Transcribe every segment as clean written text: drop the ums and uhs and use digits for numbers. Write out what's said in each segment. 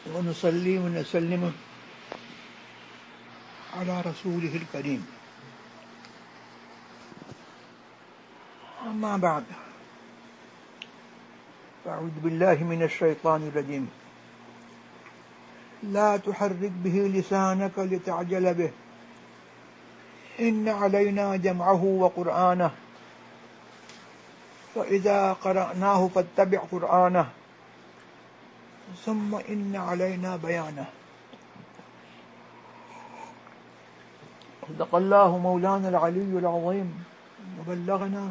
ونصلي ونسلم على رسوله الكريم. أما بعد، فأعوذ بالله من الشيطان الرجيم. لا تحرك به لسانك لتعجل به إن علينا جمعه وقرآنه فإذا قرأناه فاتبع قرآنه ثم إن علينا بيانه. صدق الله مولانا العلي العظيم وبلغنا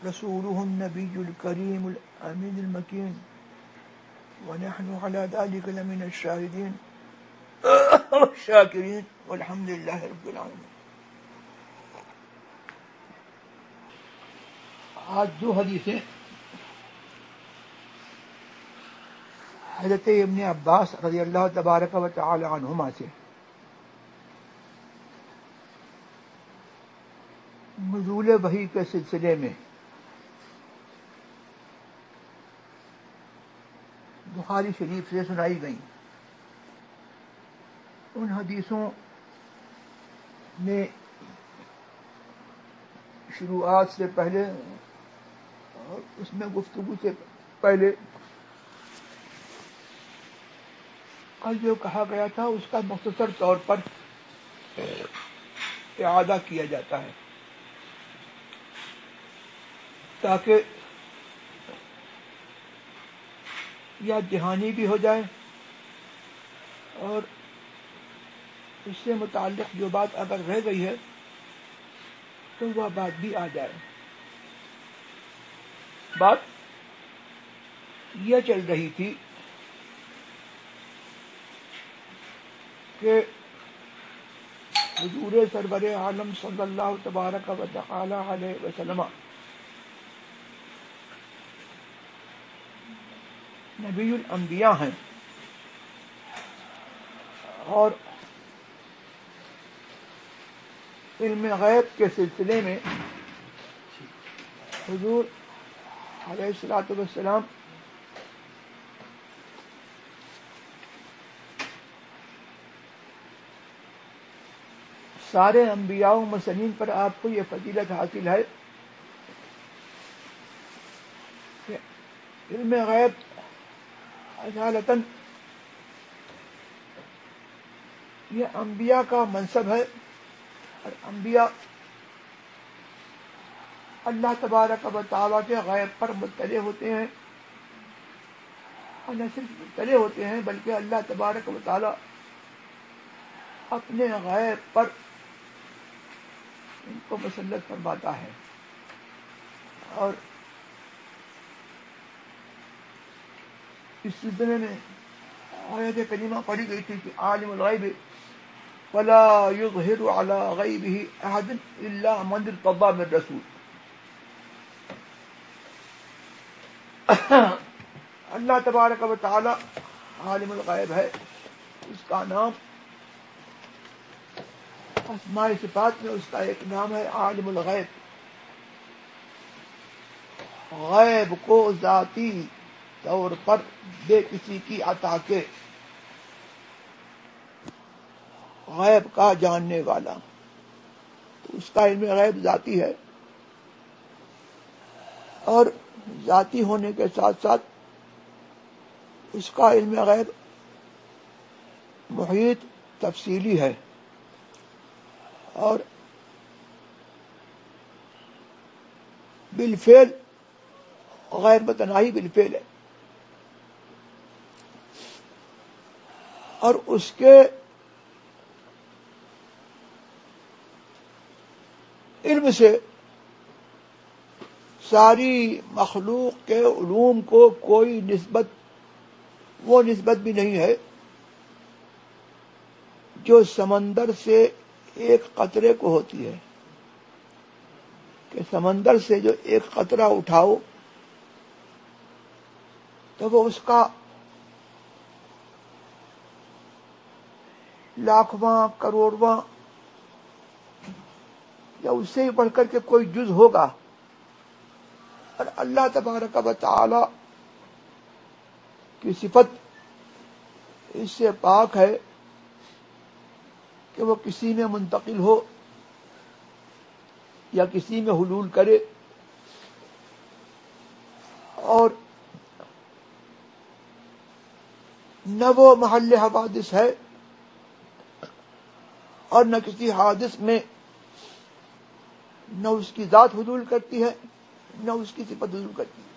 رسوله النبي الكريم الأمين المكين ونحن على ذلك لمن الشاهدين والشاكرين والحمد لله رب العالمين. آج دو حدیثیں حضرت ابن عباس رضی اللہ تبارک و تعالی عنہما سے نزول وحی کے سلسلے میں بخاری شریف سے سنائی گئیں. ان حدیثوں میں شروعات سے پہلے اور اس میں گفتگو سے پہلے کل جو کہا گیا تھا اس کا مختصر طور پر اعادہ کیا جاتا ہے تاکہ یاد دہانی بھی ہو جائے اور اس سے متعلق جو بات اگر رہ گئی ہے تو وہ بات بھی آ جائے. بات یہ چل رہی تھی کہ حضور سرور عالم صلی اللہ تبارک و تعالی علیہ وسلم نبی الانبیاء ہیں اور علم غیب کے سلسلے میں حضور علیہ الصلوۃ والسلام سارے انبیاء و مرسلین پر آپ کو یہ فضیلت حاصل ہے کہ علم غیب اصالتاً یہ انبیاء کا منصب ہے اور انبیاء اللہ تبارک و تعالیٰ کے غیب پر مطلع ہوتے ہیں اور نہ صرف مطلع ہوتے ہیں بلکہ اللہ تبارک و تعالیٰ اپنے غیب پر ان کو مسلط فرماتا ہے. اور اس سلسلے میں آیت کریمہ پڑھی گئی تھی کہ عالم الغیب ولا یظہر علی غیبہ احد الا من ارتضی من رسول. اللہ تبارک و تعالی عالم الغیب ہے، اس کا نام اسماء صفات میں اس کا ایک نام ہے عالم الغیب. غیب کو ذاتی طور پر بے کسی کی عطا کے غیب کا جاننے والا، تو اس کا علم غیب ذاتی ہے اور ذاتی ہونے کے ساتھ ساتھ اس کا علم غیب محیط تفصیلی ہے اور بالفعل غیر متناہی بالفعل ہے. اور اس کے علم سے ساری مخلوق کے علوم کو کوئی وہ نسبت بھی نہیں ہے جو سمندر سے ایک قطرے کو ہوتی ہے کہ سمندر سے جو ایک قطرہ اٹھاؤ تو وہ اس کا لاکھواں کروڑواں یا اس سے ہی بڑھ کر کے کوئی جز ہوگا. اور اللہ تبارک و تعالی کی صفت اس سے پاک ہے کہ وہ کسی میں منتقل ہو یا کسی میں حلول کرے، اور نہ وہ محل حوادث ہے اور نہ کسی حادث میں نہ اس کی ذات حلول کرتی ہے نہ اس کی صفت حلول کرتی ہے،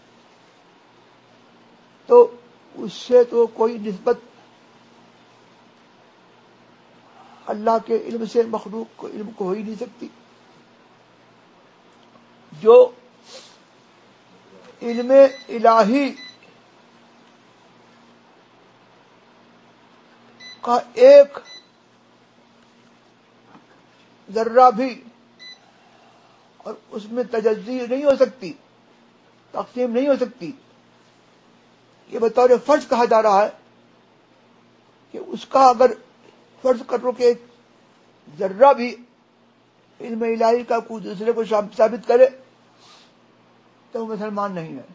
تو اس سے تو کوئی نسبت اللہ کے علم سے مخلوق کو علم کو ہو ہی نہیں سکتی۔ جو علم الہی کا ایک ذرہ بھی اور اس میں تجزی نہیں ہو سکتی، تقسیم نہیں ہو سکتی، یہ بطور فرض کہا جا رہا ہے کہ اس کا اگر فرض کرو کہ ایک ذرہ بھی علم الہی کا کوئی دوسرے کو ثابت کرے تو وہ مسلمان نہیں ہے۔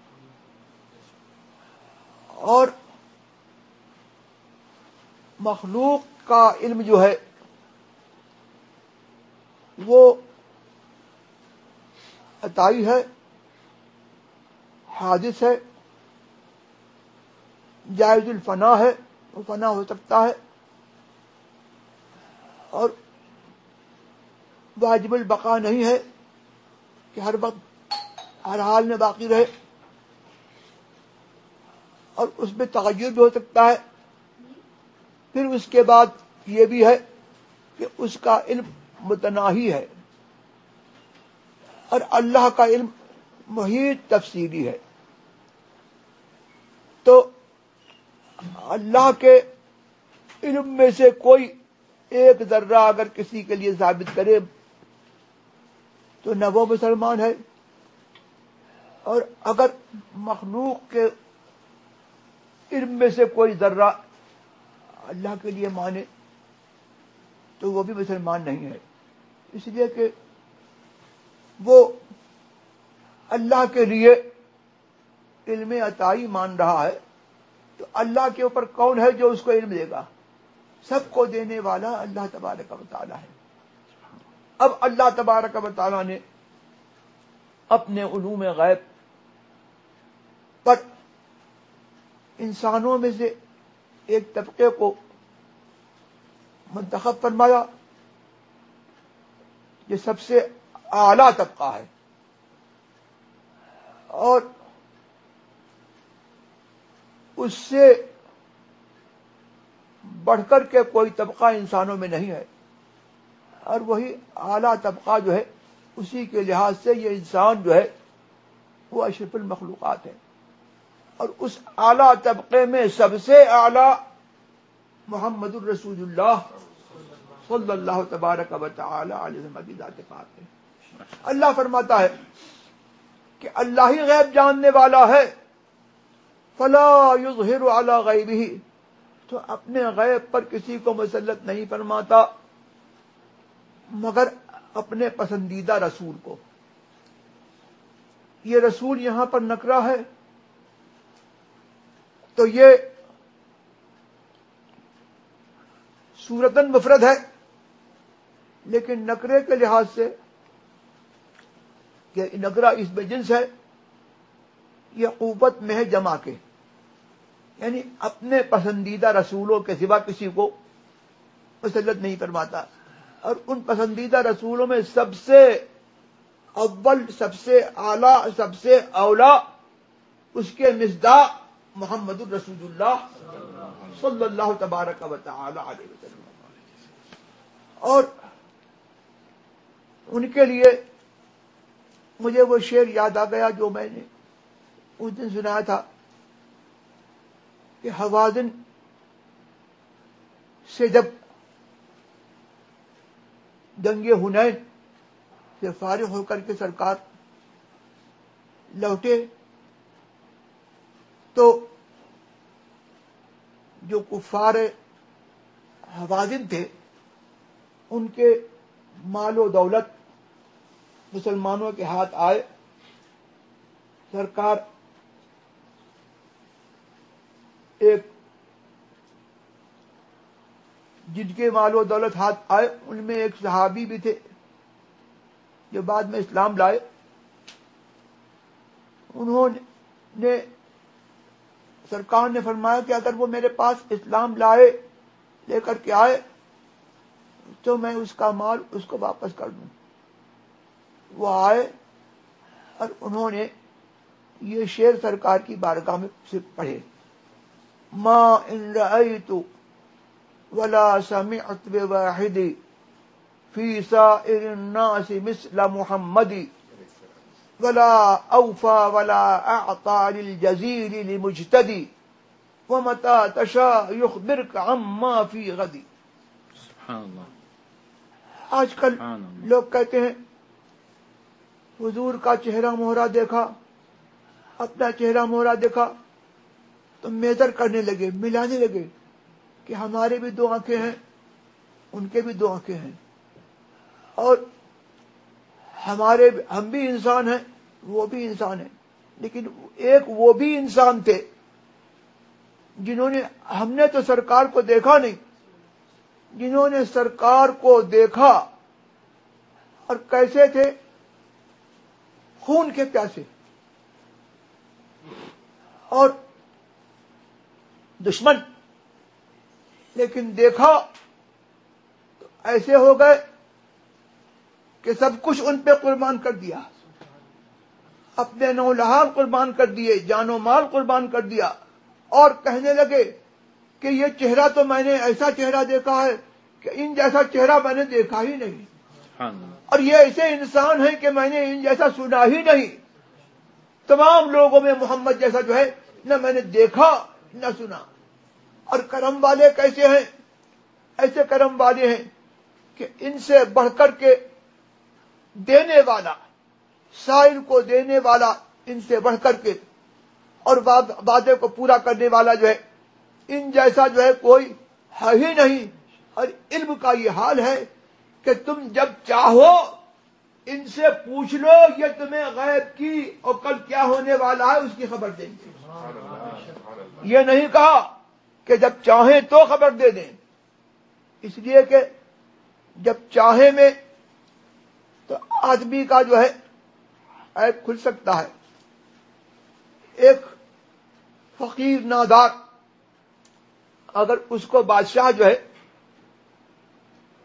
اور مخلوق کا علم جو ہے وہ عطائی ہے، حادث ہے، جائز الفنا ہے، وہ فنا ہو سکتا ہے، اور واجب البقاء نہیں ہے کہ ہر وقت ہر حال میں باقی رہے، اور اس میں تغیر بھی ہو سکتا ہے۔ پھر اس کے بعد یہ بھی ہے کہ اس کا علم متناہی ہے، اور اللہ کا علم محیط تفصیلی ہے۔ تو اللہ کے علم میں سے کوئی ایک ذرہ اگر کسی کے لیے ثابت کرے تو نہ وہ مسلمان ہے، اور اگر مخلوق کے علم میں سے کوئی ذرہ اللہ کے لیے مانے تو وہ بھی مسلمان نہیں ہے، اس لیے کہ وہ اللہ کے لیے علم عطائی مان رہا ہے، تو اللہ کے اوپر کون ہے جو اس کو علم دے گا؟ سب کو دینے والا اللہ تبارک و تعالی ہے۔ اب اللہ تبارک و تعالی نے اپنے علوم غیب پر انسانوں میں سے ایک طبقے کو منتخب فرمایا، یہ سب سے اعلیٰ طبقہ ہے، اور اس سے بڑھ کر کے کوئی طبقہ انسانوں میں نہیں ہے، اور وہی اعلیٰ طبقہ جو ہے اسی کے لحاظ سے یہ انسان جو ہے وہ اشرف المخلوقات ہے، اور اس اعلیٰ طبقے میں سب سے اعلیٰ محمد الرسول اللہ صلی اللہ تبارک و تعالی علیہ وسلم کی ذات پاک ہے۔ اللہ فرماتا ہے کہ اللہ ہی غیب جاننے والا ہے، فلا یظہر علی غیبہ، تو اپنے غیب پر کسی کو مسلط نہیں فرماتا مگر اپنے پسندیدہ رسول کو۔ یہ رسول یہاں پر نکرہ ہے، تو یہ صورتاً مفرد ہے، لیکن نکرے کے لحاظ سے کہ نکرہ اس میں جنس ہے، یہ قوت میں ہے جمع کے، یعنی اپنے پسندیدہ رسولوں کے سوا کسی کو مسلط نہیں فرماتا، اور ان پسندیدہ رسولوں میں سب سے اول، سب سے اعلیٰ، سب سے اولا اس کے مصداق محمد الرسول اللہ صلی اللہ تبارک و تعالی علیہ وسلم، اور ان کے لیے مجھے وہ شعر یاد آ گیا جو میں نے اس دن سنایا تھا کہ حوازن سے جب جنگ حنین سے فارغ ہو کر کے سرکار لوٹے تو جو کفار حوازن تھے ان کے مال و دولت مسلمانوں کے ہاتھ آئے، سرکار ایک جن کے مال و دولت ہاتھ آئے ان میں ایک صحابی بھی تھے جو بعد میں اسلام لائے. انہوں نے سرکار نے فرمایا کہ اگر وہ میرے پاس اسلام لے کر کے آئے تو میں اس کا مال اس کو واپس کر دوں. وہ آئے اور انہوں نے یہ شعر سرکار کی بارگاہ میں سے پڑھے: ما ان رأيت ولا سمعت بواحد في سائر الناس مثل محمد ولا اوفى ولا اعطى للجزيل لمجتدي ومتى تشاء يخبرك عما في غد. سبحان اللہ. آج کل لوگ کہتے ہیں حضور کا چہرہ مہرہ دیکھا، اپنا چہرہ مہرہ دیکھا تو میزر کرنے لگے، ملانے لگے کہ ہمارے بھی دو آنکھیں ہیں، ان کے بھی دو آنکھیں ہیں، اور ہم بھی انسان ہیں، وہ بھی انسان ہیں. لیکن ایک وہ بھی انسان تھے جنہوں نے، ہم نے تو سرکار کو دیکھا نہیں، جنہوں نے سرکار کو دیکھا اور کیسے تھے؟ خون کے پیاسے اور دشمن، لیکن دیکھا تو ایسے ہو گئے کہ سب کچھ ان پہ قربان کر دیا، اپنے نو لہاب قربان کر دیے، جان و مال قربان کر دیا، اور کہنے لگے کہ یہ چہرہ تو میں نے ایسا چہرہ دیکھا ہے کہ ان جیسا چہرہ میں نے دیکھا ہی نہیں، اور یہ ایسے انسان ہیں کہ میں نے ان جیسا سنا ہی نہیں. تمام لوگوں میں محمد جیسا جو ہے نہ میں نے دیکھا نہ سنا. اور کرم والے کیسے ہیں؟ ایسے کرم والے ہیں کہ ان سے بڑھ کر کے دینے والا، سائل کو دینے والا ان سے بڑھ کر کے، اور وعدے کو پورا کرنے والا جو ہے ان جیسا جو ہے کوئی ہے ہی نہیں. اور علم کا یہ حال ہے کہ تم جب چاہو ان سے پوچھ لو، یہ تمہیں غیب کی اور کل کیا ہونے والا ہے اس کی خبر دیں گے. یہ نہیں کہا کہ جب چاہیں تو خبر دے دیں، اس لیے کہ جب چاہے میں تو آدمی کا جو ہے عیب کھل سکتا ہے. ایک فقیر نادار اگر اس کو بادشاہ جو ہے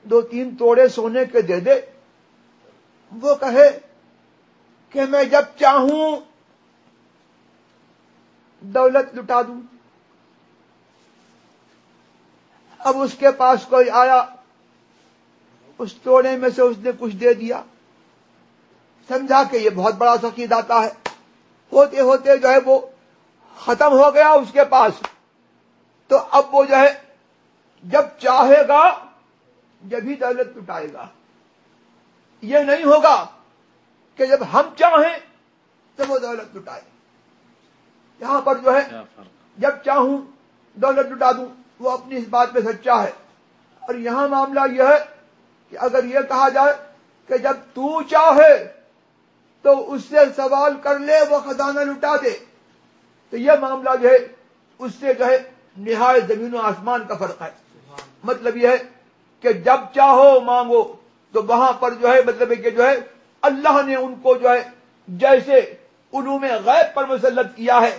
2-3 توڑے سونے کے دے دے، وہ کہے کہ میں جب چاہوں دولت لٹا دوں. اب اس کے پاس کوئی آیا، اس توڑے میں سے اس نے کچھ دے دیا، سمجھا کہ یہ بہت بڑا سخی داتا ہے، ہوتے ہوتے جو ہے وہ ختم ہو گیا اس کے پاس. تو اب وہ جو ہے جب چاہے گا جب ہی دولت لٹائے گا. یہ نہیں ہوگا کہ جب ہم چاہیں تو وہ دولت لٹائے. یہاں پر جو ہے جب چاہوں دولت لٹا دوں، وہ اپنی اس بات پہ سچا ہے. اور یہاں معاملہ یہ ہے کہ اگر یہ کہا جائے کہ جب تو چاہے تو اس سے سوال کر لے وہ خزانہ لٹا دے، تو یہ معاملہ جو ہے اس سے جو ہے نہایت زمین و آسمان کا فرق ہے. مطلب یہ ہے کہ جب چاہو مانگو، تو وہاں پر جو ہے مطلب ہے کہ جو ہے اللہ نے ان کو جو ہے جیسے علوم غیب پر مسلط کیا ہے،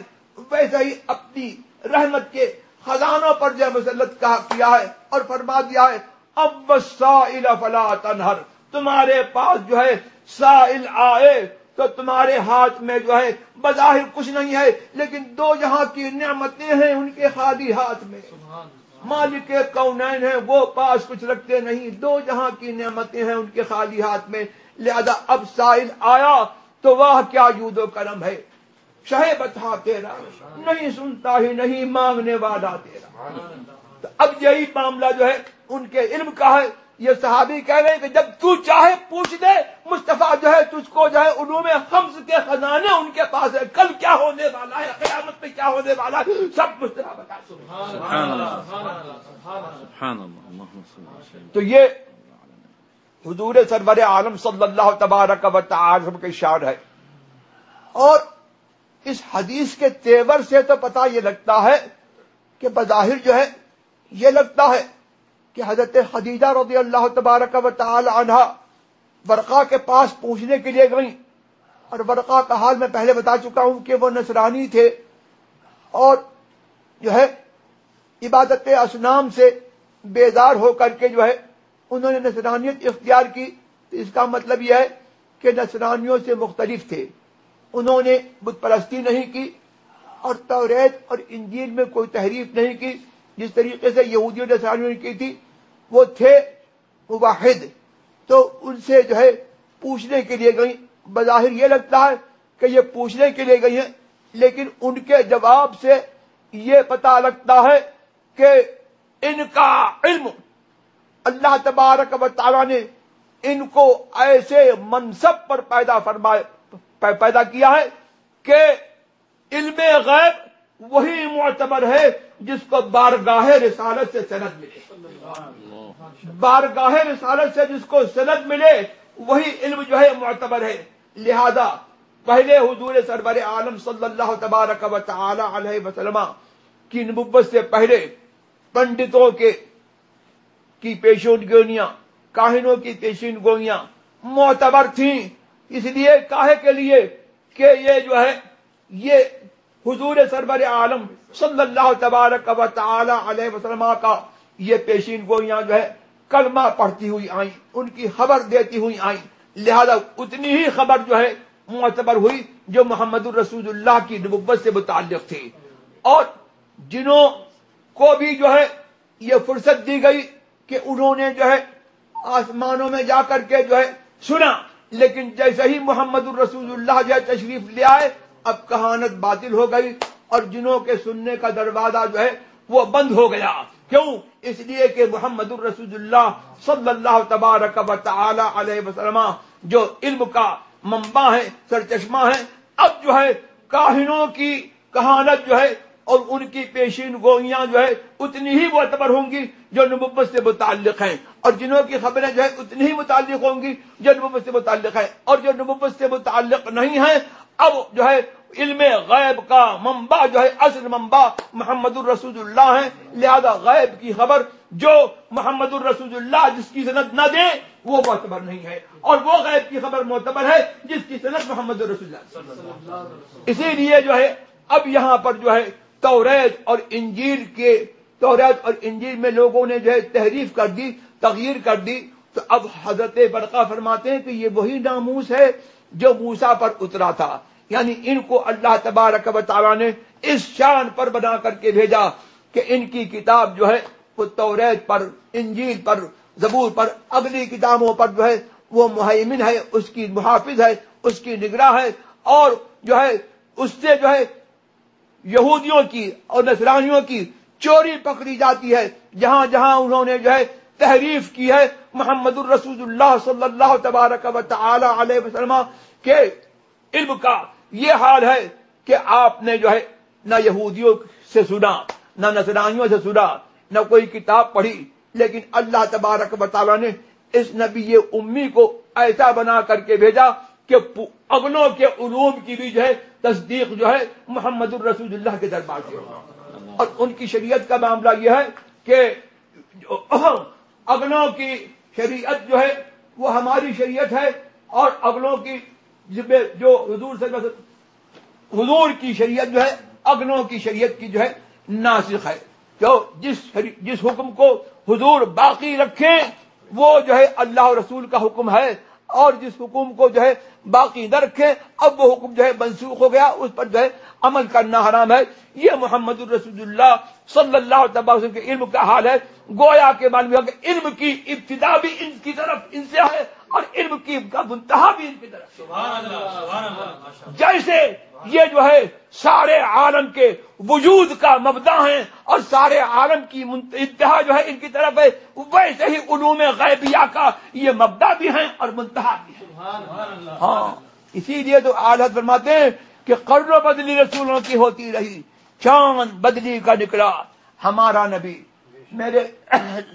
ویسے ہی اپنی رحمت کے خزانوں پر جو ہے مسلط کیا ہے، اور فرما دیا ہے اب السائل فلا تنہر. تمہارے پاس جو ہے سائل آئے تو تمہارے ہاتھ میں جو ہے بظاہر کچھ نہیں ہے، لیکن دو جہاں کی نعمتیں ہیں ان کے خالی ہاتھ میں. مالک کونین ہیں، وہ پاس کچھ رکھتے نہیں، دو جہاں کی نعمتیں ہیں ان کے خالی ہاتھ میں. لہذا اب سائل آیا تو واہ کیا جود و کرم ہے، شہ بتا تیرا نہیں سنتا ہی نہیں مانگنے والا تیرا. تو اب یہی معاملہ جو ہے ان کے علم کا ہے. یہ صحابی کہہ رہے ہیں کہ جب تو چاہے پوچھ دے، مصطفیٰ جو ہے تجھ کو جو ہے علوم خمس کے خزانے ان کے پاس ہے، کل کیا ہونے والا ہے، قیامت میں کیا ہونے والا ہے، سب مصطفیٰ بتا. سبحان اللہ سبحان اللہ. تو یہ حضور سرور عالم صلی اللہ تبارک و تعالی کے شان ہے. اور اس حدیث کے تیور سے تو پتہ یہ لگتا ہے کہ بظاہر جو ہے یہ لگتا ہے کہ حضرت خدیجہ رضی اللہ تبارک و تعالی عنہا ورقہ کے پاس پوچھنے کے لیے گئیں، اور ورقہ کا حال میں پہلے بتا چکا ہوں کہ وہ نصرانی تھے اور جو ہے عبادت اصنام سے بیزار ہو کر کے جو ہے انہوں نے نصرانیت اختیار کی. تو اس کا مطلب یہ ہے کہ نصرانیوں سے مختلف تھے، انہوں نے بت پرستی نہیں کی اور توریت اور انجیل میں کوئی تحریف نہیں کی جس طریقے سے یہودیوں نے نصرانیوں نے کی تھی. وہ تھے موحد. تو ان سے جو ہے پوچھنے کے لیے گئیں. بظاہر یہ لگتا ہے کہ یہ پوچھنے کے لیے گئی ہیں، لیکن ان کے جواب سے یہ پتہ لگتا ہے کہ ان کا علم اللہ تبارک و تعالیٰ نے ان کو ایسے منصب پر پیدا کیا ہے کہ علم غیب وہی معتبر ہے جس کو بارگاہ رسالت سے سند ملے. بارگاہ رسالت سے جس کو سند ملے وہی علم جو ہے معتبر ہے. لہذا پہلے حضور سرور عالم صلی اللہ تبارک و تعالی علیہ وسلم کی نبوت سے پہلے پنڈتوں کی پیشین گوئیاں، کاہنوں کی پیشین گوئیاں معتبر تھیں. اس لیے کاہے کے لیے کہ یہ جو ہے یہ حضور سرور عالم صلی اللہ تبارک و تعالی علیہ وسلم کا یہ پیشین گوئیاں جو ہے کلمہ پڑھتی ہوئی آئیں، ان کی خبر دیتی ہوئی آئیں. لہذا اتنی ہی خبر جو ہے معتبر ہوئی جو محمد الرسول اللہ کی نبوت سے متعلق تھی. اور جنہوں کو بھی جو ہے یہ فرصت دی گئی کہ انہوں نے جو ہے آسمانوں میں جا کر کے جو ہے سنا، لیکن جیسے ہی محمد الرسول اللہ جو ہے تشریف لے آئے اب کہانت باطل ہو گئی اور جنہوں کے سننے کا دروازہ جو ہے وہ بند ہو گیا. کیوں؟ اس لیے کہ محمد الرسول اللہ صلی اللہ تبارک و تعالی علیہ وسلم جو علم کا منبع ہے، سرچشمہ ہے، اب جو ہے کاہنوں کی کہانت جو ہے اور ان کی پیشین گوئیاں جو ہے اتنی ہی معتبر ہوں گی جو نبوت سے متعلق ہیں، اور جنہوں کی خبریں جو ہے اتنی ہی متعلق ہوں گی جو نبوت سے متعلق ہیں، اور جو نبوت سے متعلق نہیں ہیں اب جو ہے علم غیب کا منبع جو ہے اصل منبع محمد الرسول اللہ ہے. لہذا غیب کی خبر جو محمد الرسول اللہ جس کی سند نہ دے وہ معتبر نہیں ہے، اور وہ غیب کی خبر معتبر ہے جس کی سند محمد الرسول اللہ. اسی لیے جو ہے اب یہاں پر جو ہے توریت اور انجیل میں لوگوں نے جو ہے تحریف کر دی، تغییر کر دی. تو اب حضرت برقہ فرماتے ہیں کہ یہ وہی ناموس ہے جو موسیٰ پر اترا تھا. یعنی ان کو اللہ تبارک و تعالیٰ نے اس شان پر بنا کر کے بھیجا کہ ان کی کتاب جو ہے وہ توریت پر، انجیل پر، زبور پر، اگلی کتابوں پر جو ہے وہ مہیمن ہے، اس کی محافظ ہے، اس کی نگراں ہے. اور جو ہے اس سے جو ہے یہودیوں کی اور نصرانیوں کی چوری پکڑی جاتی ہے. جہاں جہاں انہوں نے جو ہے تحریف کی ہے محمد الرسول اللہ صلی اللہ تبارک و تعالی علیہ وسلم کے علم کا یہ حال ہے کہ آپ نے جو ہے نہ یہودیوں سے سنا، نہ نصرانیوں سے سنا، نہ کوئی کتاب پڑھی، لیکن اللہ تبارک و تعالی نے اس نبی امی کو ایسا بنا کر کے بھیجا کہ اگلوں کے علوم کی بھی جو ہے تصدیق جو ہے محمد الرسول اللہ کے دربار سے ہوگا. اور ان کی شریعت کا معاملہ یہ ہے کہ اگلوں کی شریعت جو ہے وہ ہماری شریعت ہے، اور اگلوں کی جو حضور کی شریعت جو ہے اگلوں کی شریعت کی جو ہے ناسخ ہے. جو جس حکم کو حضور باقی رکھیں وہ جو ہے اللہ رسول کا حکم ہے، اور جس حکم کو جو ہے باقی نہ رکھیں اب وہ حکم جو ہے منسوخ ہو گیا، اس پر جو ہے عمل کرنا حرام ہے. یہ محمد الرسول اللہ صلی اللہ علیہ وسلم کے علم کا حال ہے. گویا کے معلوم ہے کہ علم کی ابتدا بھی ان کی طرف ان سے ہے اور علم کی کا منتہا بھی ان کی طرف. سبحان اللہ. جیسے یہ جو ہے سارے عالم کے وجود کا مبدا ہیں اور سارے عالم کی انتہا جو ہے ان کی طرف ہے، ویسے ہی علوم غیبیہ کا یہ مبدا بھی ہیں اور منتہا بھی ہے. ہاں اسی لیے تو اعلیٰ فرماتے ہیں کہ قرن و بدلی رسولوں کی ہوتی رہی، چاند بدلی کا نکلا ہمارا نبی. میرے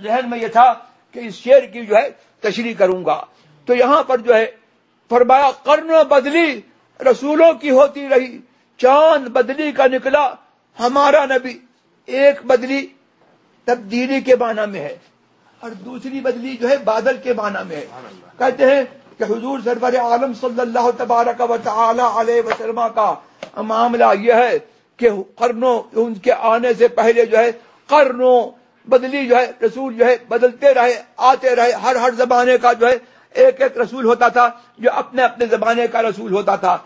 ذہن میں یہ تھا کہ اس شعر کی جو ہے تشریح کروں گا، تو یہاں پر جو ہے فرمایا قرن و بدلی رسولوں کی ہوتی رہی، چاند بدلی کا نکلا ہمارا نبی. ایک بدلی تبدیلی کے معنی میں ہے، اور دوسری بدلی جو ہے بادل کے معنی میں ہے. کہتے ہیں کہ حضور سرور عالم صلی اللہ تبارک و تعالی علیہ وسلم کا معاملہ یہ ہے کہ قرنوں ان کے آنے سے پہلے جو ہے قرنوں بدلی جو ہے رسول جو ہے بدلتے رہے آتے رہے. ہر زمانے کا جو ہے ایک رسول ہوتا تھا جو اپنے اپنے زمانے کا رسول ہوتا تھا.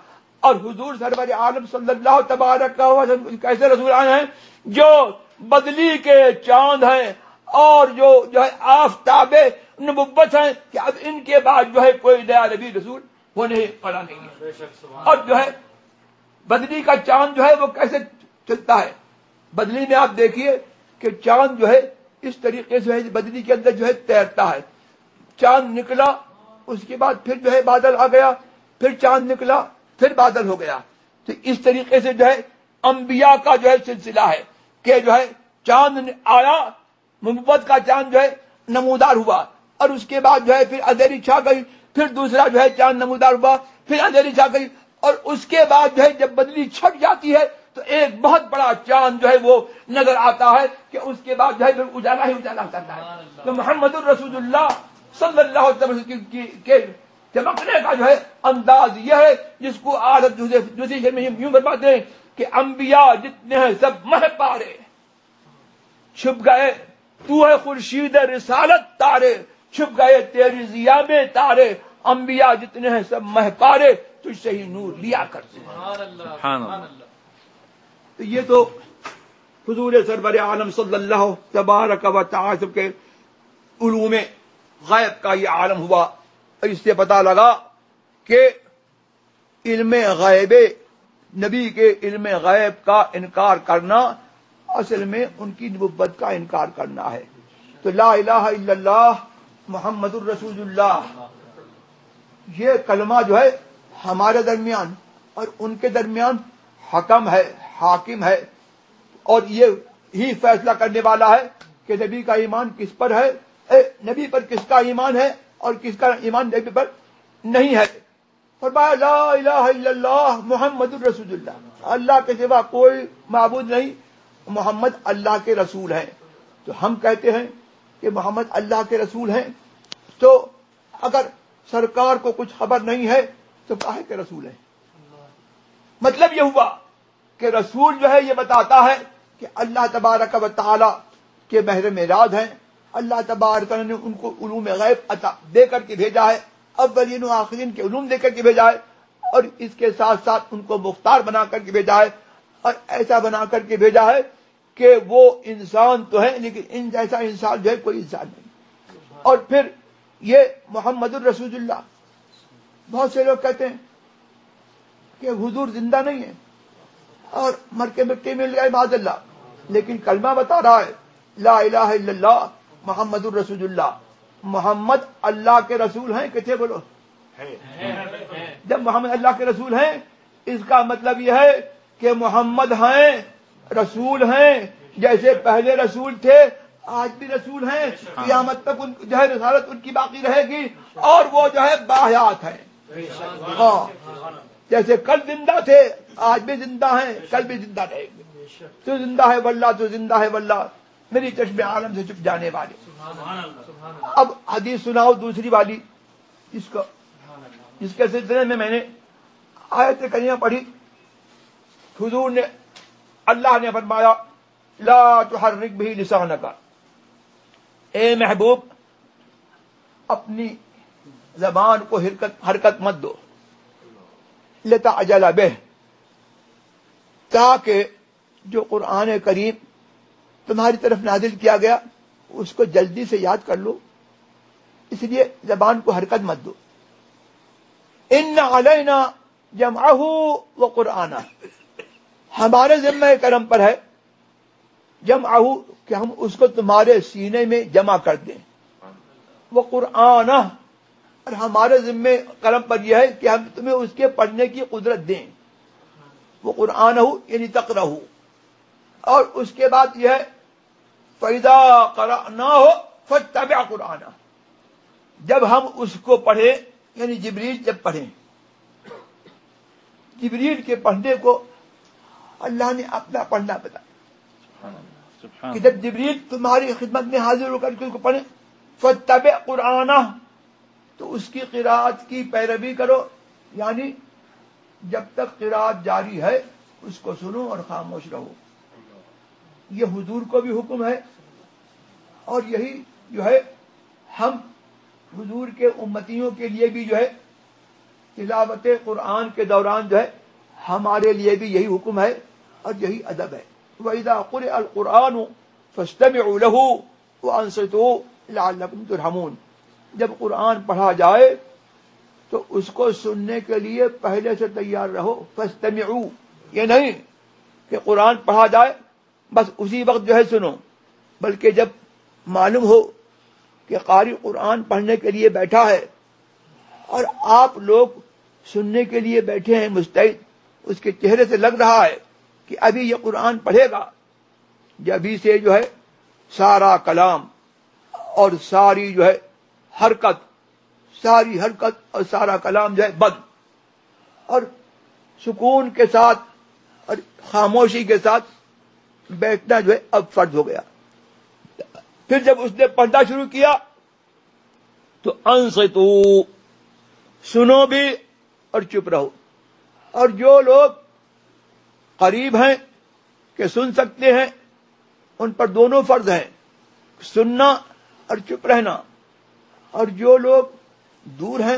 اور حضور سرور عالم صلی اللہ تبارک و تعالی کیسے رسول آئے ہیں جو بدلی کے چاند ہیں اور جو ہے آفتاب نبوت ہیں کہ اب ان کے بعد جو ہے کوئی نیا نبی رسول ہونے والا نہیں ہے. اور جو ہے بدلی کا چاند جو ہے وہ کیسے چلتا ہے بدلی میں آپ دیکھیے کہ چاند جو ہے اس طریقے سے بدلی کے اندر جو ہے تیرتا ہے. چاند نکلا اس کے بعد پھر جو ہے بادل آ گیا پھر چاند نکلا پھر بادل ہو گیا. تو اس طریقے سے جو ہے انبیاء کا جو ہے سلسلہ ہے کہ جو ہے چاند آیا نبوت کا چاند جو ہے نمودار ہوا اور اس کے بعد جو ہے پھر اندھیری چھا گئی پھر دوسرا جو ہے چاند نمودار ہوا پھر اندھیری چھا گئی اور اس کے بعد جو ہے جب بدلی چھٹ جاتی ہے تو ایک بہت بڑا چاند جو ہے وہ نظر آتا ہے کہ اس کے بعد جو ہے اجالا ہی اجالا کرتا ہے. تو محمد الرسول اللہ صلی اللہ علیہ وسلم کے چمکنے کا جو ہے انداز یہ ہے جس کو عادت دوسری شہر میں یوں فرماتے ہیں کہ انبیاء جتنے ہیں سب مہ پارے چھپ گئے تو ہے خورشید رسالت تارے چھپ گئے تیری ضیا میں تارے انبیاء جتنے ہیں سب مہ پارے تجھ سے ہی نور لیا کرتے ہیں. سبحان اللہ. تو یہ تو حضور سرور عالم صلی اللہ تبارک و تعالی کے علوم غیب کا یہ عالم ہوا. اور اس سے پتہ لگا کہ علم غیب نبی کے علم غیب کا انکار کرنا اصل میں ان کی نبوت کا انکار کرنا ہے. تو لا الہ الا اللہ محمد الرسول اللہ یہ کلمہ جو ہے ہمارے درمیان اور ان کے درمیان حکم ہے حاکم ہے اور یہ ہی فیصلہ کرنے والا ہے کہ نبی کا ایمان کس پر ہے نبی پر کس کا ایمان ہے اور کس کا ایمان نبی پر نہیں ہے. فرمایا لا الہ الا اللہ محمد الرسول اللہ اللہ کے سوا کوئی معبود نہیں محمد اللہ کے رسول ہیں. تو ہم کہتے ہیں کہ محمد اللہ کے رسول ہیں تو اگر سرکار کو کچھ خبر نہیں ہے تو کاہے کے رسول ہیں. مطلب یہ ہوا کہ رسول جو ہے یہ بتاتا ہے کہ اللہ تبارک و تعالی کے بحر معراج ہیں. اللہ تبارک نے ان کو علوم غیب عطا دے کر کے بھیجا ہے اولین و آخرین کے علوم دے کر کے بھیجا ہے اور اس کے ساتھ ساتھ ان کو مختار بنا کر کے بھیجا ہے اور ایسا بنا کر کے بھیجا ہے کہ وہ انسان تو ہے لیکن ان جیسا انسان جو ہے کوئی انسان نہیں. اور پھر یہ محمد الرسول اللہ بہت سے لوگ کہتے ہیں کہ حضور زندہ نہیں ہے اور مر کے مٹی مل گئے معاذ اللہ لیکن کلمہ بتا رہا ہے لا الہ الا اللہ محمد الرسول اللہ. محمد اللہ کے رسول ہیں کتنے بولو جب محمد اللہ کے رسول ہیں اس کا مطلب یہ ہے کہ محمد ہیں رسول ہیں جیسے پہلے رسول تھے آج بھی رسول ہیں قیامت تک جو ہے رسالت ان کی باقی رہے گی اور وہ جو ہے باحیات ہیں. جیسے کل زندہ تھے آج بھی زندہ ہیں کل بھی زندہ رہیں گے. تو زندہ ہے واللہ تو زندہ ہے واللہ میری چشم عالم سے چھپ جانے والے. اب حدیث سناؤ دوسری والی جس کے سلسلے میں نے آیت کریمہ پڑھی. حضور نے اللہ نے فرمایا لا تحرک به لسانک اے محبوب اپنی زبان کو حرکت مت دو لتعجل به تاکہ جو قرآن کریم تمہاری طرف نازل کیا گیا اس کو جلدی سے یاد کر لو اس لیے زبان کو حرکت مت دو. ان علینا جمعہ و قرآنہ ہمارے ذمہ کرم پر ہے جمعہ کہ ہم اس کو تمہارے سینے میں جمع کر دیں وہ قرآن اور ہمارے ذمہ کرم پر یہ ہے کہ ہم تمہیں اس کے پڑھنے کی قدرت دیں وہ قرآن یعنی تقرأ اور اس کے بعد یہ ہے فَإِذَا قَرَأْنَاهُ فَاتَّبِعْ قُرْآنَهُ جب ہم اس کو پڑھیں یعنی جبریل جب پڑھیں جبریل کے پڑھنے کو اللہ نے اپنا پڑھنا بتایا کہ جب جبریل تمہاری خدمت میں حاضر ہو کر کے اس کو پڑھیں فاتبع قرآنہ، تو اس کی قراءت کی پیروی کرو، یعنی جب تک قراءت جاری ہے اس کو سنو اور خاموش رہو۔ یہ حضور کو بھی حکم ہے، اور یہی جو ہے ہم حضور کے امتیوں کے لیے بھی جو ہے تلاوت قرآن کے دوران جو ہے ہمارے لیے بھی یہی حکم ہے اور یہی ادب ہے۔ وَإِذَا قُرِئَ الْقُرْآنُ فَاسْتَمِعُوا لَهُ وَأَنصِتُوا لَعَلَّكُمْ تُرْحَمُونَ، جب قرآن پڑھا جائے تو اس کو سننے کے لیے پہلے سے تیار رہو۔ فَاسْتَمِعُوا، یہ نہیں کہ قرآن پڑھا جائے بس اسی وقت جو ہے سنو، بلکہ جب معلوم ہو کہ قاری قرآن پڑھنے کے لیے بیٹھا ہے اور آپ لوگ سننے کے لیے بیٹھے ہیں مستعد، اس کے چہرے سے لگ رہا ہے کہ ابھی یہ قرآن پڑھے گا، جبھی سے جو ہے سارا کلام اور ساری جو ہے حرکت، ساری حرکت اور سارا کلام جو ہے بند، اور سکون کے ساتھ اور خاموشی کے ساتھ بیٹھنا جو ہے اب فرض ہو گیا۔ پھر جب اس نے پڑھنا شروع کیا تو انصتوا، سنو بھی اور چپ رہو۔ اور جو لوگ قریب ہیں کہ سن سکتے ہیں ان پر دونوں فرض ہیں، سننا اور چپ رہنا، اور جو لوگ دور ہیں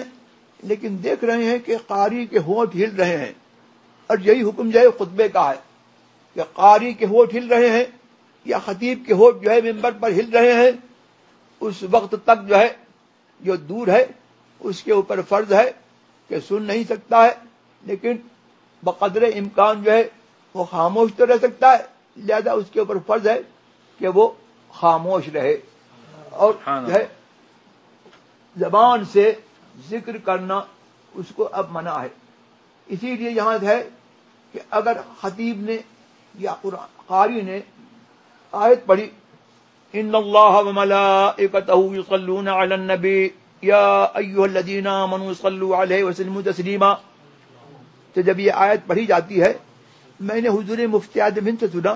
لیکن دیکھ رہے ہیں کہ قاری کے ہونٹ ہل رہے ہیں، اور یہی حکم جو ہے خطبے کا ہے کہ قاری کے ہونٹ ہل رہے ہیں یا خطیب کے ہونٹ جو ہے ممبر پر ہل رہے ہیں، اس وقت تک جو ہے جو دور ہے اس کے اوپر فرض ہے کہ سن نہیں سکتا ہے، لیکن بقدر امکان جو ہے وہ خاموش تو رہ سکتا ہے، لہذا اس کے اوپر فرض ہے کہ وہ خاموش رہے، اور جو ہے زبان سے ذکر کرنا اس کو اب منع ہے۔ اسی لیے یہاں ہے کہ اگر خطیب نے یا قاری نے آیت پڑھی ان اللہ وملائکتہ یصلون علی النبی یا ایھا الذین آمنوا صلوا علیہ وسلموا تسلیما، تو جب یہ آیت پڑھی جاتی ہے، میں نے حضور مفتی اعظم ہند سے سنا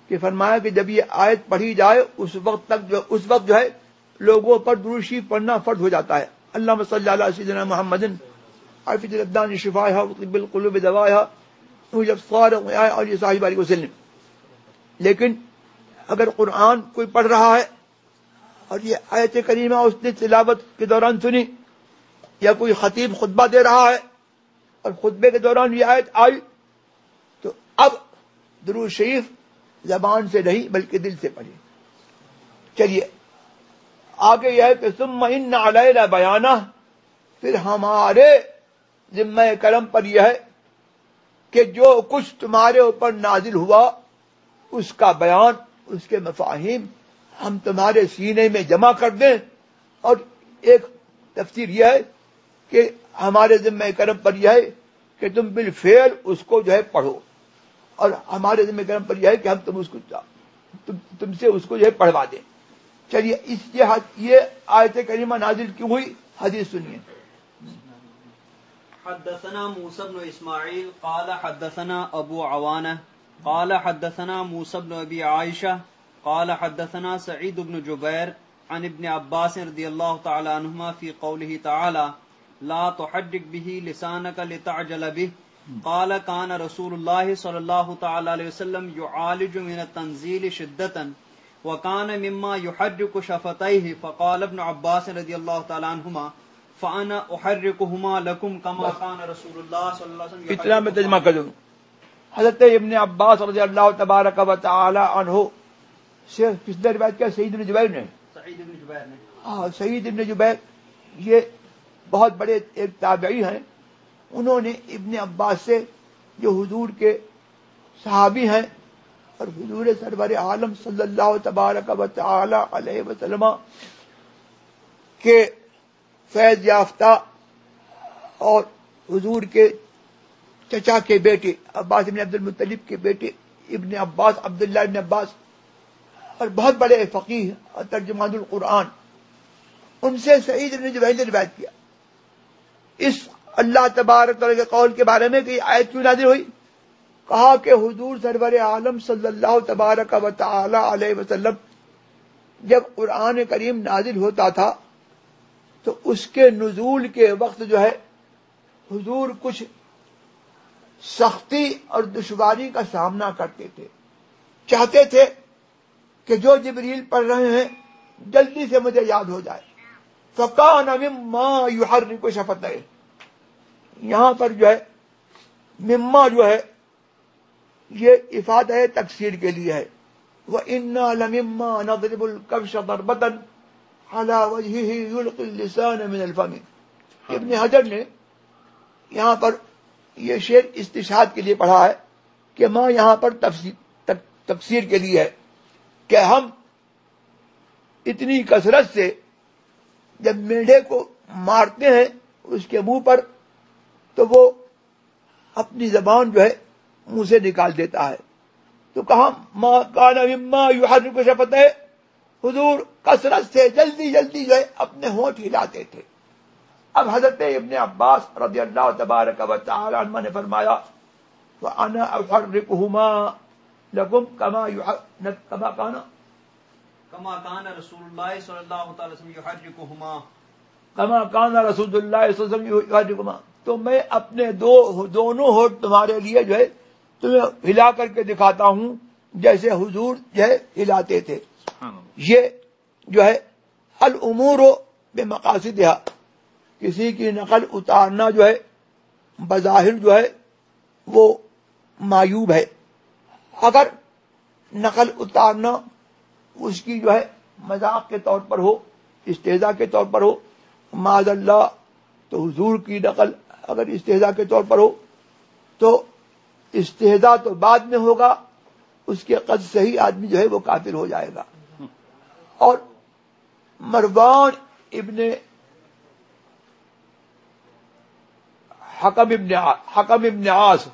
کہ فرمایا کہ جب یہ آیت پڑھی جائے اس وقت جو ہے لوگوں پر درود شریف پڑھنا فرض ہو جاتا ہے۔ اللہم صلی علی سیدنا محمد عافیۃ الابدان شفائھا وطب القلوب دوائھا الابصار علی صاحب علیہ وسلم۔ لیکن اگر قرآن کوئی پڑھ رہا ہے اور یہ آیت کریمہ اس نے تلاوت کے دوران سنی، یا کوئی خطیب خطبہ دے رہا ہے اور خطبے کے دوران یہ آیت آئی، تو اب درود شریف زبان سے نہیں بلکہ دل سے پڑھی۔ چلیے آگے یہ ہے کہ ثم ان علینا بیانہ، پھر ہمارے ذمہ کرم پر یہ ہے کہ جو کچھ تمہارے اوپر نازل ہوا اس کا بیان، اس کے مفاہیم ہم تمہارے سینے میں جمع کر دیں، اور ایک تفسیر یہ ہے کہ ہمارے ذمہ کرم پر یہ ہے کہ تم بالفعل اس کو جو ہے پڑھو، اور ہمارے ذمہ کرم پر یہ ہے کہ ہم تم سے اس کو جو ہے پڑھوا دیں۔ چلیے یہ آیت کریمہ نازل کیوں ہوئی، حدیث سنیے۔ حدثنا موسى بن اسماعيل قال حدثنا ابو عوانة قال حدثنا موسى بن ابي عائشة قال حدثنا سعيد بن جبير عن ابن عباس رضي الله تعالى عنهما في قوله تعالى لا تحرك به لسانك لتعجل به قال كان رسول الله صلى الله تعالى عليه وسلم يعالج من التنزيل شدة وكان مما يحرك شفتيه فقال ابن عباس رضي الله تعالى عنهما فانا احركهما لكم كما كان رسول الله صلى الله عليه وسلم اتنا میں ترجمہ کر دوں۔ حضرت ابن عباس رضی اللہ تبارک و تعالی عنہ سے کس نے روایت کیا؟ سعید بن جبیر نے۔ سعید بن جبیر نے، ہاں، سعید بن جبیر یہ بہت بڑے ایک تابعی ہیں، انہوں نے ابن عباس سے جو حضور کے صحابی ہیں اور حضور سرور عالم صلی اللہ تبارک و تعالی علیہ وسلم کے فیض یافتہ اور حضور کے چچا کے بیٹے عباس ابن عبد المطلب کے بیٹے ابن عباس عبداللہ ابن عباس، اور بہت بڑے فقیہ اور ترجمان القرآن، ان سے سعید بن جبیر نے روایت کیا اس اللہ تبارک تعالیٰ کے قول کے بارے میں کہ یہ آیت کیوں نازل ہوئی۔ کہا کہ حضور سرور عالم صلی اللہ تبارک و تعالی علیہ وسلم جب قرآن کریم نازل ہوتا تھا تو اس کے نزول کے وقت جو ہے حضور کچھ سختی اور دشواری کا سامنا کرتے تھے. چاہتے تھے کہ جو جبریل پڑھ رہے ہیں جلدی سے مجھے یاد ہو جائے. فَكَانَ مِمَّا يُحَرِّكُ شَفَتَيْهِ. یہاں پر جو ہے مما جو ہے یہ افادہ تکسیر کے لیے ہے. وَإِنَّا لَمِمَّا نَضْرِبُ الْكَبْشَ ضَرْبَةً عَلَى وَجْهِهِ يُلْقِي اللِّسَانَ مِنَ الْفَمِ. ابن حجر نے یہاں پر یہ شعر استشہاد کے لیے پڑھا ہے کہ ماں یہاں پر تفسیر کے لیے ہے کہ ہم اتنی کثرت سے جب میڈے کو مارتے ہیں اس کے منہ پر تو وہ اپنی زبان جو ہے منہ سے نکال دیتا ہے. تو کہا ما کان مما یحرک شفتہ، حضور کثرت سے جلدی جلدی جو ہے اپنے ہونٹ ہلاتے تھے. اب حضرت ابن عباس رضی اللہ تبارک و تعالی عنہ نے فرمایا وَأَنَا أُحَرِّكُهُمَا لَكُمْ كَمَا كان رسول اللہ صلی اللہ تعالی وسلم يحركهما كما كان رسول اللہ صلی اللہ علیہ وسلم يحركهما. تو میں اپنے دونوں ہونٹ تمہارے لیے جو ہے تمہیں ہلا کر کے دکھاتا ہوں جیسے حضور جو ہے ہلاتے تھے. یہ جو ہے الامور بمقاصدها، کسی کی نقل اتارنا جو ہے بظاہر جو ہے وہ معیوب ہے. اگر نقل اتارنا اس کی جو ہے مذاق کے طور پر ہو، استہزاء کے طور پر ہو، معاذ اللہ، تو حضور کی نقل اگر استہزاء کے طور پر ہو تو استہزاء تو بعد میں ہوگا، اس کے قد سے ہی آدمی جو ہے وہ کافر ہو جائے گا. اور مروان ابن حکم ابن عاص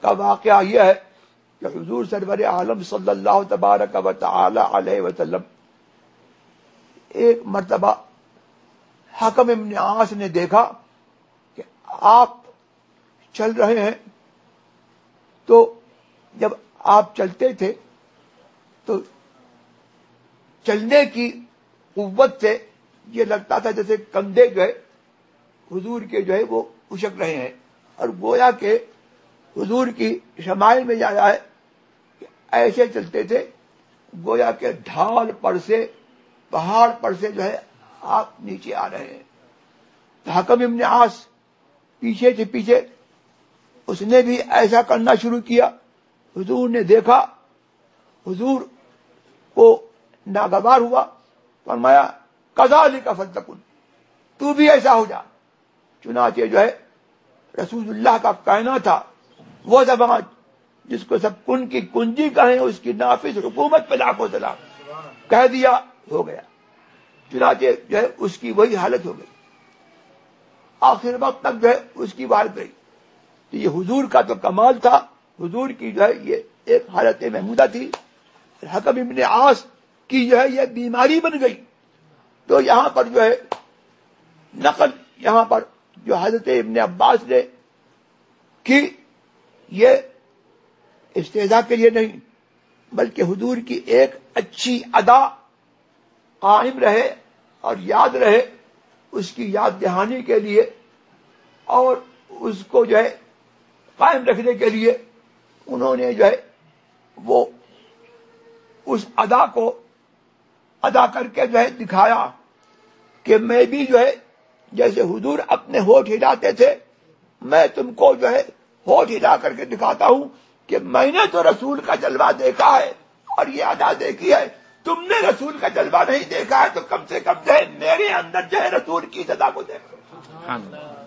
کا واقعہ یہ ہے کہ حضور سرور عالم صلی اللہ تبارک و تعالی علیہ وسلم ایک مرتبہ حکم ابن عاص نے دیکھا کہ آپ چل رہے ہیں تو جب آپ چلتے تھے تو چلنے کی قوت سے یہ لگتا تھا جیسے کندھے جو ہے حضور کے جو ہے وہ اچک رہے ہیں، اور گویا کہ حضور کی شمائل میں جایا ہے کہ ایسے چلتے تھے گویا کہ ڈھال پر سے، پہاڑ پر سے جو ہے آپ نیچے آ رہے ہیں. تو حکم ابن عاص پیچھے سے پیچھے اس نے بھی ایسا کرنا شروع کیا. حضور نے دیکھا، حضور کو ناگوار ہوا، فرمایا کذالک فلتکن، تو بھی ایسا ہو جا. چنانچہ جو ہے رسول اللہ کا کہنا تھا، وہ زبان جس کو سب کن کی کنجی کہیں اس کی نافذ حکومت پہ لاکھوں سلام، کہہ دیا ہو گیا. چنانچہ جو ہے اس کی وہی حالت ہو گئی، آخر وقت تک جو ہے اس کی حالت رہی. تو یہ حضور کا تو کمال تھا، حضور کی جو ہے یہ ایک حالت محمودہ تھی. حکم ابن عاص کی جو ہے یہ بیماری بن گئی. تو یہاں پر جو ہے نقل یہاں پر جو حضرت ابن عباس نے کی یہ استہزاء کے لیے نہیں بلکہ حضور کی ایک اچھی ادا قائم رہے اور یاد رہے، اس کی یاد دہانی کے لیے اور اس کو جو ہے قائم رکھنے کے لیے انہوں نے جو ہے وہ اس ادا کو ادا کر کے جو ہے دکھایا کہ میں بھی جو ہے جیسے حضور اپنے ہونٹ ہلاتے تھے میں تم کو جو ہے ہونٹ ہلا کر کے دکھاتا ہوں کہ میں نے تو رسول کا جلوہ دیکھا ہے اور یہ ادا دیکھی ہے. تم نے رسول کا جلوہ نہیں دیکھا ہے تو کم سے کم جو ہے میرے اندر جو ہے رسول کی صدا کو دیکھو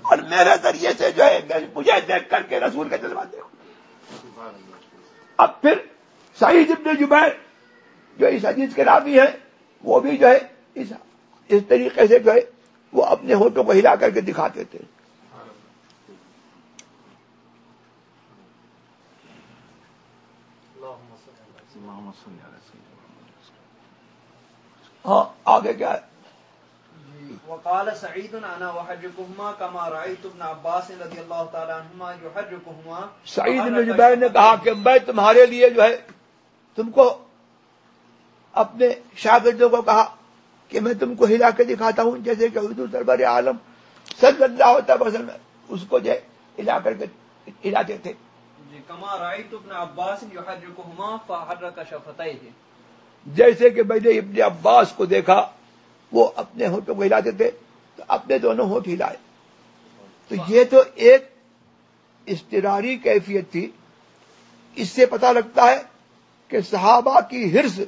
اور میرے ذریعے سے جو ہے مجھے دیکھ کر کے رسول کا جلوہ دیکھو. اب پھر سعید ابن جبیر جو اس حدیث کے راوی ہیں وہ بھی جو ہے اس طریقے سے جو ہے وہ اپنے ہونٹوں کو ہلا کر کے دکھاتے تھے. ہاں آگے کیا ہے؟ وقال سعید انا وحركهما كما رايت ابن عباس رضی اللہ تعالی عنہما يحركهما. سعید بن جبیر نے کہا کہ میں تمہارے لیے جو ہے تم کو اپنے شاگردوں کو کہا کہ میں تم کو ہلا کے دکھاتا ہوں، جیسے کہ حضور سرور عالم صلی اللہ علیہ وسلم اس کو جو ہے ہلا کر کے ہلاتے تھے. جی کما رأیت ابن عباس یحرکہما فحرک شفتیہ، جیسے کہ میں نے ابن عباس کو دیکھا وہ اپنے ہونٹوں کو ہلاتے تھے تو اپنے دونوں ہونٹ ہلائے. تو یہ تو ایک اضطراری کیفیت تھی. اس سے پتہ لگتا ہے کہ صحابہ کی حرص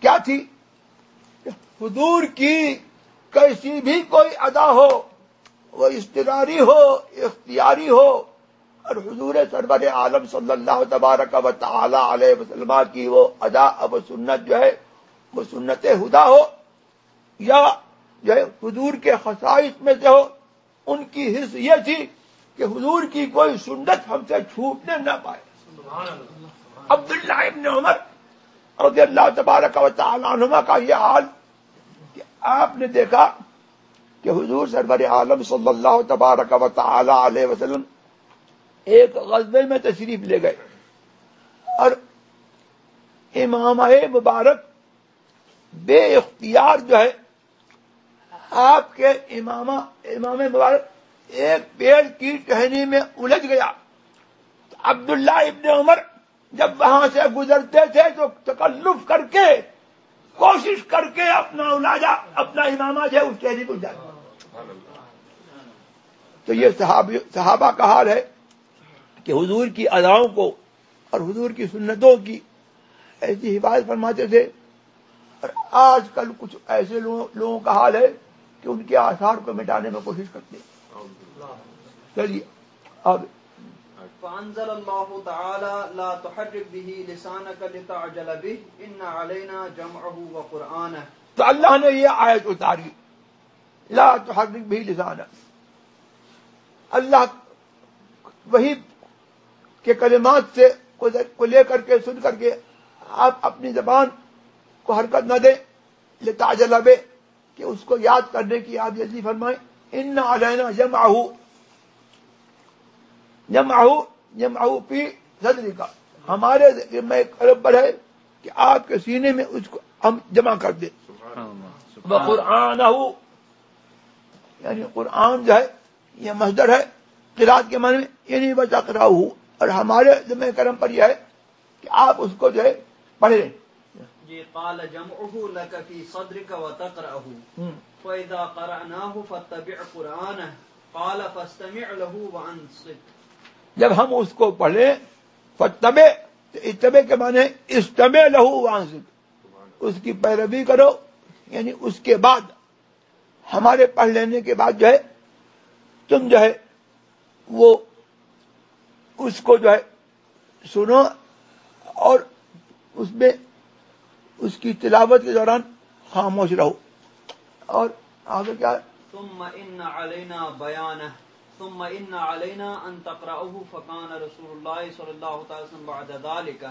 کیا تھی. حضور کی کیسی بھی کوئی ادا ہو، وہ اضطراری ہو اختیاری ہو، اور حضور سرور عالم صلی اللہ تبارک و تعالی علیہ وسلم کی وہ ادا اب سنت جو ہے وہ سنت ہدا ہو یا جو ہے حضور کے خصائص میں سے ہو، ان کی حرص یہ تھی کہ حضور کی کوئی سنت ہم سے چھوٹنے نہ پائے. عبداللہ ابن عمر رضی اللہ تبارک و تعالی عنہما کا یہ حال کہ آپ نے دیکھا کہ حضور سرور عالم صلی اللہ تبارک و تعالی علیہ وسلم ایک غزوے میں تشریف لے گئے اور امامہ مبارک بے اختیار جو ہے آپ کے امام مبارک ایک پیڑ کی ٹہنی میں الجھ گیا. عبداللہ ابن عمر جب وہاں سے گزرتے تھے تو تکلف کر کے کوشش کر کے اپنا الاجا اپنا امامہ جو ہے اس ٹہنی کو جاتا. تو یہ صحابہ کا حال ہے کہ حضور کی اداؤں کو اور حضور کی سنتوں کی ایسی حفاظت فرماتے تھے. اور آج کل کچھ ایسے لوگوں کا حال ہے کہ ان کے آثار کو مٹانے میں کوشش کرتے ہیں. چلیے اب فانزل اللہ تعالی لا تحرک به لسانک لتعجل به ان علینا جمعه وقرآنہ. تو اللہ نے یہ آیت اتاری لا تحرک به لسانک. اللہ وہی کے کلمات سے کو لے کر کے سن کر کے آپ اپنی زبان کو حرکت نہ دیں لتعجل به کہ اس کو یاد کرنے کی آپ جلدی فرمائیں. ان علینا جمعہ فی صدرک، ہمارے ذمہ قلب پر ہے کہ آپ کے سینے میں اس کو ہم جمع کر دیں. وقرآنہ یعنی قرآن جو ہے یہ مصدر ہے قرات کے معنی میں، یعنی وتقرأہ، اور ہمارے ذمہ کرم پر یہ ہے کہ آپ اس کو جو ہے پڑھیں. جی قال جمعه لك في صدرك وتقرأه فإذا قرأناه فاتبع قرآنه قال فاستمع له وانصت. جب ہم اس کو پڑھیں فتبع، اتبع کے معنی استمع له وانصت، اس کی پیروی کرو، یعنی اس کے بعد ہمارے پڑھ لینے کے بعد جو ہے تم جو ہے وہ اس کو جو ہے سنو اور اس میں اس کی تلاوت کے دوران خاموش رہو. اور آگے کیا ہے؟ ثم ان علینا بیانہ ثم ان علینا ان تقرأه فكان رسول الله صلی اللہ تعالی وسلم بعد ذلك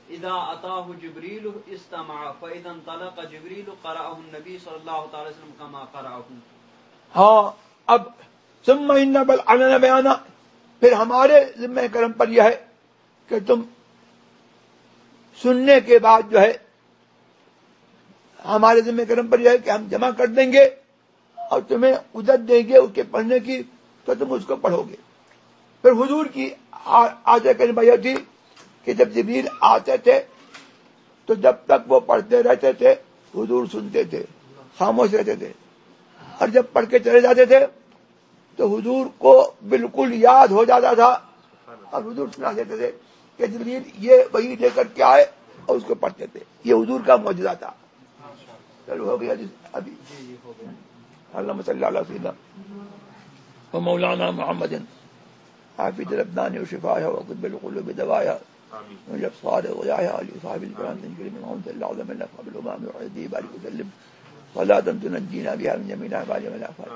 اذا اتاه جبریل استمع فاذا انطلق جبریل قرأه النبی صلی اللہ تعالی وسلم كما قرأه. ہاں اب ثم ان علینا بیانہ، پھر ہمارے ذمہ کرم پر یہ ہے کہ تم سننے کے بعد جو ہے ہمارے ذمہ کرم پر یہ ہے کہ ہم جمع کر دیں گے اور تمہیں اجازت دیں گے اس کے پڑھنے کی، تو تم اس کو پڑھو گے. پھر حضور کی عادت کریمہ یہ تھی کہ جب جبریل آتے تھے تو جب تک وہ پڑھتے رہتے تھے حضور سنتے تھے، خاموش رہتے تھے، اور جب پڑھ کے چلے جاتے تھے تو حضور کو بالکل یاد ہو جاتا تھا اور حضور سنا دیتے تھے کہ جبریل یہ وہی لے کر کے آئے اور اس کو پڑھتے تھے. یہ حضور کا معجزہ تھا. چلو ہو گیا ابھی. اللہم صلی علی سیدنا و مولانا محمد حافظ الابدان و شفاها وطب القلوب دواها والابصار وضیاها علی صاحب الکرام تنجل من عمد اللہ عظم اللہ قبل امام وعیدی بارک وسلم صلاة تنجینا بها من جمیع اعمال من افات